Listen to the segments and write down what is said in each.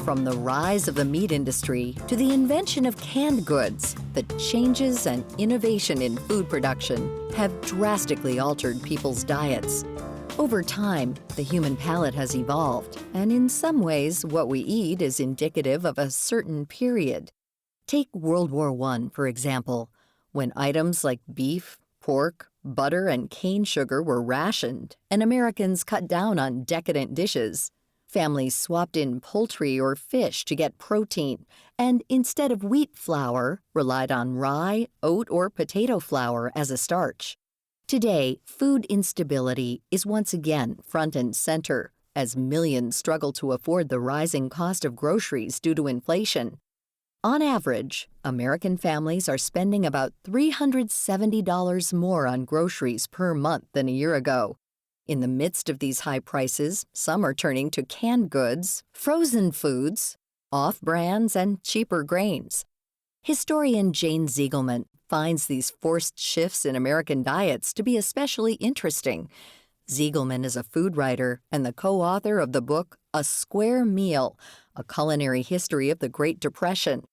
From the rise of the meat industry to the invention of canned goods, the changes and innovation in food production have drastically altered people's diets. Over time, the human palate has evolved, and in some ways, what we eat is indicative of a certain period. Take World War I, for example, when items like beef, pork, butter, and cane sugar were rationed, and Americans cut down on decadent dishes. Families swapped in poultry or fish to get protein, and instead of wheat flour, relied on rye, oat, or potato flour as a starch. Today, food instability is once again front and center as millions struggle to afford the rising cost of groceries due to inflation. On average, American families are spending about $370 more on groceries per month than a year ago. In the midst of these high prices, some are turning to canned goods, frozen foods, off-brands, and cheaper grains. Historian Jane Ziegelman finds these forced shifts in American diets to be especially interesting. Ziegelman is a food writer and the co-author of the book A Square Meal, A Culinary History of the Great Depression.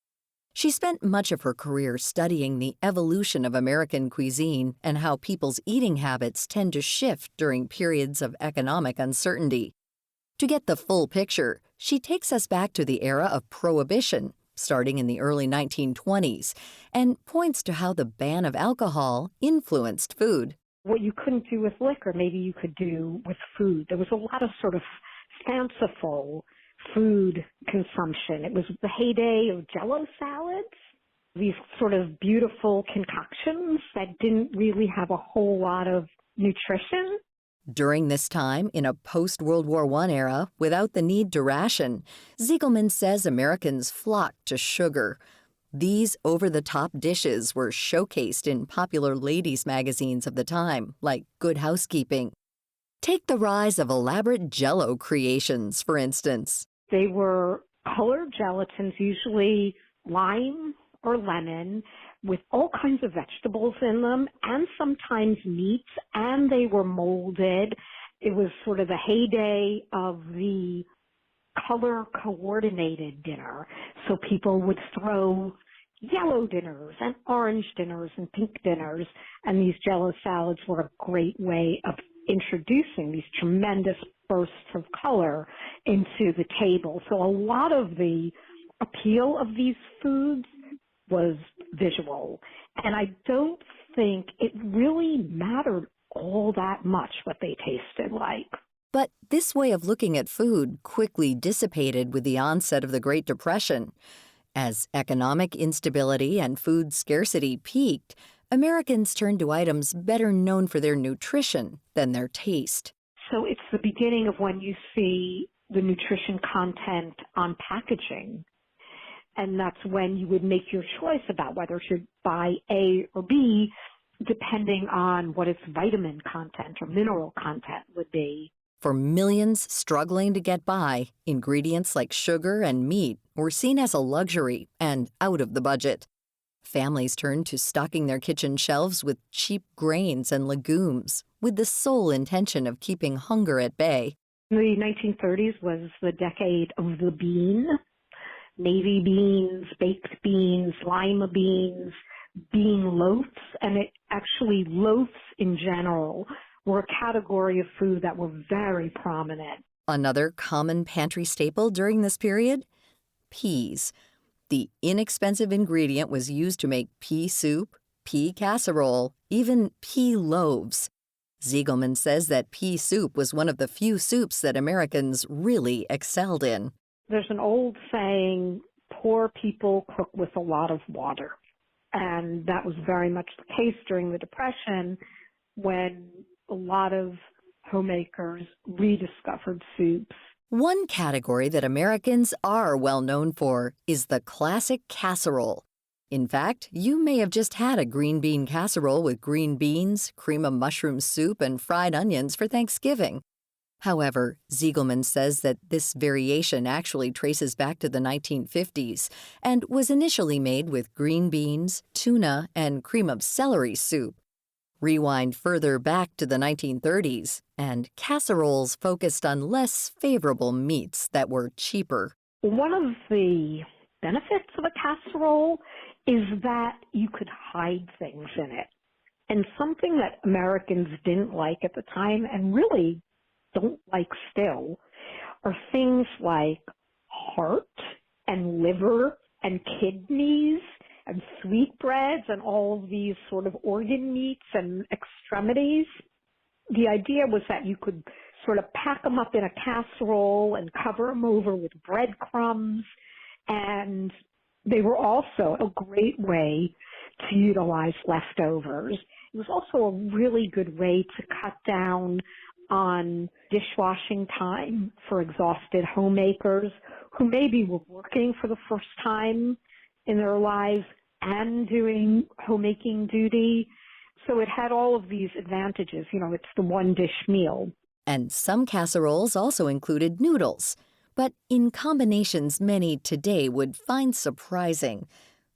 She spent much of her career studying the evolution of American cuisine and how people's eating habits tend to shift during periods of economic uncertainty. To get the full picture, she takes us back to the era of Prohibition, starting in the early 1920s, and points to how the ban of alcohol influenced food. What you couldn't do with liquor, maybe you could do with food. There was a lot of sort of fanciful food consumption. It was the heyday of Jell-O salads, these sort of beautiful concoctions that didn't really have a whole lot of nutrition. During this time, in a post-World War I era, without the need to ration, Ziegelman says Americans flocked to sugar. These over-the-top dishes were showcased in popular ladies' magazines of the time, like Good Housekeeping. Take the rise of elaborate Jell-O creations, for instance. They were colored gelatins, usually lime or lemon, with all kinds of vegetables in them and sometimes meats, and they were molded. It was sort of the heyday of the color-coordinated dinner. So people would throw yellow dinners and orange dinners and pink dinners, and these Jell-O salads were a great way of introducing these tremendous bursts of color into the table. So a lot of the appeal of these foods was visual. And I don't think it really mattered all that much what they tasted like. But this way of looking at food quickly dissipated with the onset of the Great Depression. As economic instability and food scarcity peaked, Americans turned to items better known for their nutrition than their taste. So it's the beginning of when you see the nutrition content on packaging. And that's when you would make your choice about whether to buy A or B, depending on what its vitamin content or mineral content would be. For millions struggling to get by, ingredients like sugar and meat were seen as a luxury and out of the budget. Families turned to stocking their kitchen shelves with cheap grains and legumes, with the sole intention of keeping hunger at bay. The 1930s was the decade of the bean. Navy beans, baked beans, lima beans, bean loaves, and loaves in general were a category of food that were very prominent. Another common pantry staple during this period? Peas. The inexpensive ingredient was used to make pea soup, pea casserole, even pea loaves. Ziegelman says that pea soup was one of the few soups that Americans really excelled in. There's an old saying, poor people cook with a lot of water. And that was very much the case during the Depression when a lot of homemakers rediscovered soups. One category that Americans are well known for is the classic casserole. In fact, you may have just had a green bean casserole with green beans, cream of mushroom soup, and fried onions for Thanksgiving. However, Ziegelman says that this variation actually traces back to the 1950s and was initially made with green beans, tuna, and cream of celery soup. Rewind further back to the 1930s, and casseroles focused on less favorable meats that were cheaper. One of the benefits of a casserole is that you could hide things in it. And something that Americans didn't like at the time and really don't like still are things like heart and liver and kidneys and sweetbreads and all of these sort of organ meats and extremities. The idea was that you could sort of pack them up in a casserole and cover them over with breadcrumbs, and they were also a great way to utilize leftovers. It was also a really good way to cut down on dishwashing time for exhausted homemakers who maybe were working for the first time in their lives and doing homemaking duty. So it had all of these advantages. You know, it's the one dish meal. And some casseroles also included noodles, but in combinations many today would find surprising.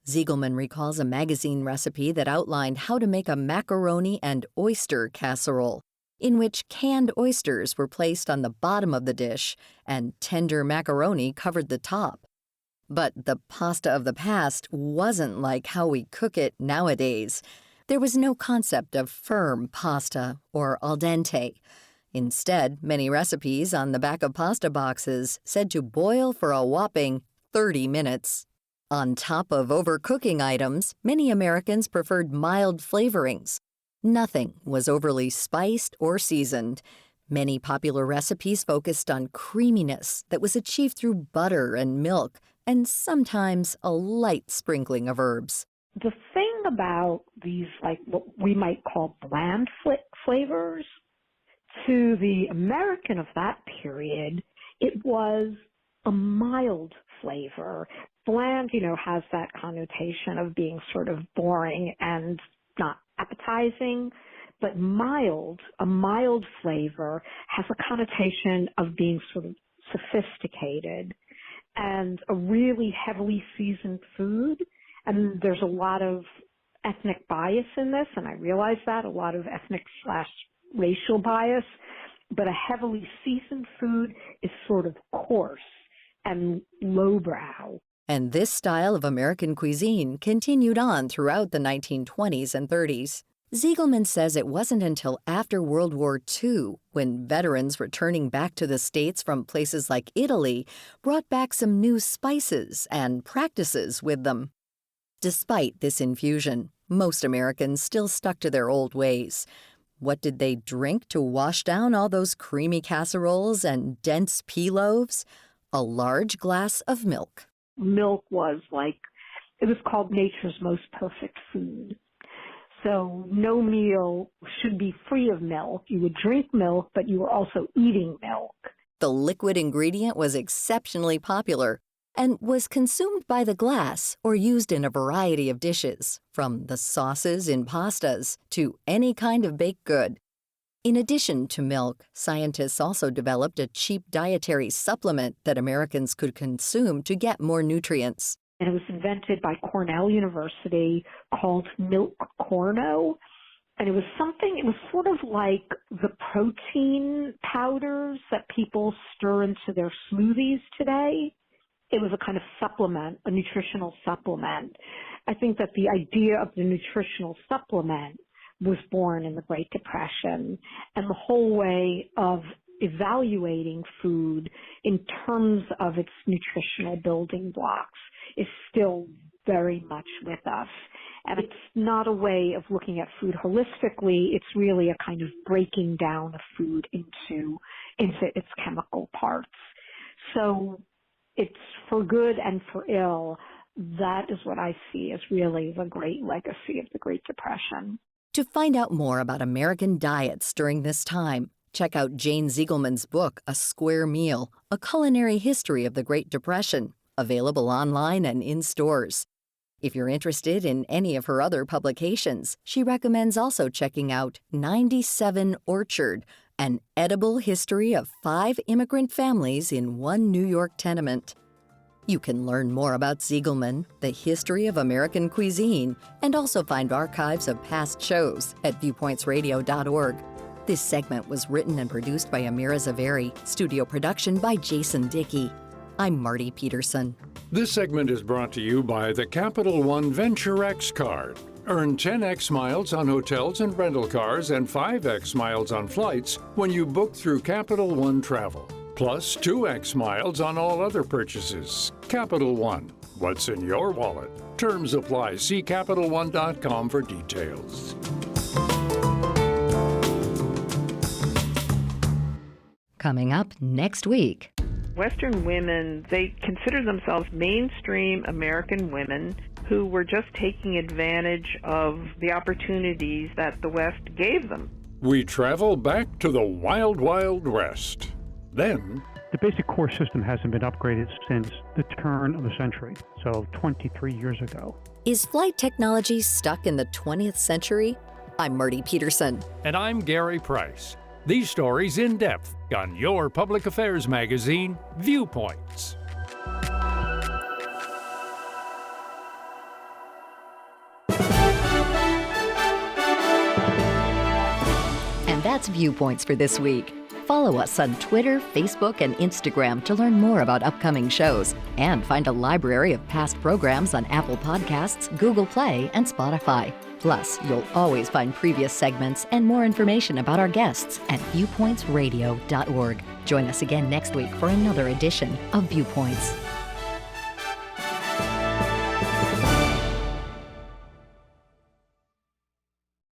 Ziegelman recalls a magazine recipe that outlined how to make a macaroni and oyster casserole, in which canned oysters were placed on the bottom of the dish and tender macaroni covered the top. But the pasta of the past wasn't like how we cook it nowadays. There was no concept of firm pasta or al dente. Instead, many recipes on the back of pasta boxes said to boil for a whopping 30 minutes. On top of overcooking items, many Americans preferred mild flavorings. Nothing was overly spiced or seasoned. Many popular recipes focused on creaminess that was achieved through butter and milk, and sometimes a light sprinkling of herbs. The thing about these, like what we might call bland flavors, to the American of that period, it was a mild flavor. Bland, has that connotation of being sort of boring and not appetizing, but a mild flavor has a connotation of being sort of sophisticated and a really heavily seasoned food. And there's a lot of ethnic bias in this, and I realize that, a lot of ethnic/racial bias, but a heavily seasoned food is sort of coarse and lowbrow. And this style of American cuisine continued on throughout the 1920s and 30s. Ziegelman says it wasn't until after World War II, when veterans returning back to the States from places like Italy brought back some new spices and practices with them. Despite this infusion, most Americans still stuck to their old ways. What did they drink to wash down all those creamy casseroles and dense pea loaves? A large glass of milk. Milk was it was called nature's most perfect food. So no meal should be free of milk. You would drink milk, but you were also eating milk. The liquid ingredient was exceptionally popular and was consumed by the glass or used in a variety of dishes, from the sauces in pastas to any kind of baked good. In addition to milk, scientists also developed a cheap dietary supplement that Americans could consume to get more nutrients. And it was invented by Cornell University called Milk Corno. And it was sort of like the protein powders that people stir into their smoothies today. It was a kind of supplement, a nutritional supplement. I think that the idea of the nutritional supplement was born in the Great Depression, and the whole way of evaluating food in terms of its nutritional building blocks is still very much with us. And it's not a way of looking at food holistically. It's really a kind of breaking down of food into its chemical parts. So it's for good and for ill. That is what I see as really the great legacy of the Great Depression. To find out more about American diets during this time, check out Jane Ziegelman's book, A Square Meal, A Culinary History of the Great Depression, available online and in stores. If you're interested in any of her other publications, she recommends also checking out 97 Orchard, an edible history of 5 immigrant families in one New York tenement. You can learn more about Ziegelman, the history of American cuisine, and also find archives of past shows at viewpointsradio.org. This segment was written and produced by Amira Zaveri, studio production by Jason Dickey. I'm Marty Peterson. This segment is brought to you by the Capital One Venture X card. Earn 10x miles on hotels and rental cars and 5x miles on flights when you book through Capital One Travel. Plus 2x miles on all other purchases. Capital One. What's in your wallet? Terms apply. See CapitalOne.com for details. Coming up next week. Western women, they consider themselves mainstream American women who were just taking advantage of the opportunities that the West gave them. We travel back to the Wild Wild West. Then, the basic core system hasn't been upgraded since the turn of the century, so 23 years ago. Is flight technology stuck in the 20th century? I'm Marty Peterson. and I'm Gary Price. These stories in depth on your public affairs magazine, Viewpoints. And that's Viewpoints for this week. Follow us on Twitter, Facebook, and Instagram to learn more about upcoming shows and find a library of past programs on Apple Podcasts, Google Play, and Spotify. Plus, you'll always find previous segments and more information about our guests at viewpointsradio.org. Join us again next week for another edition of Viewpoints.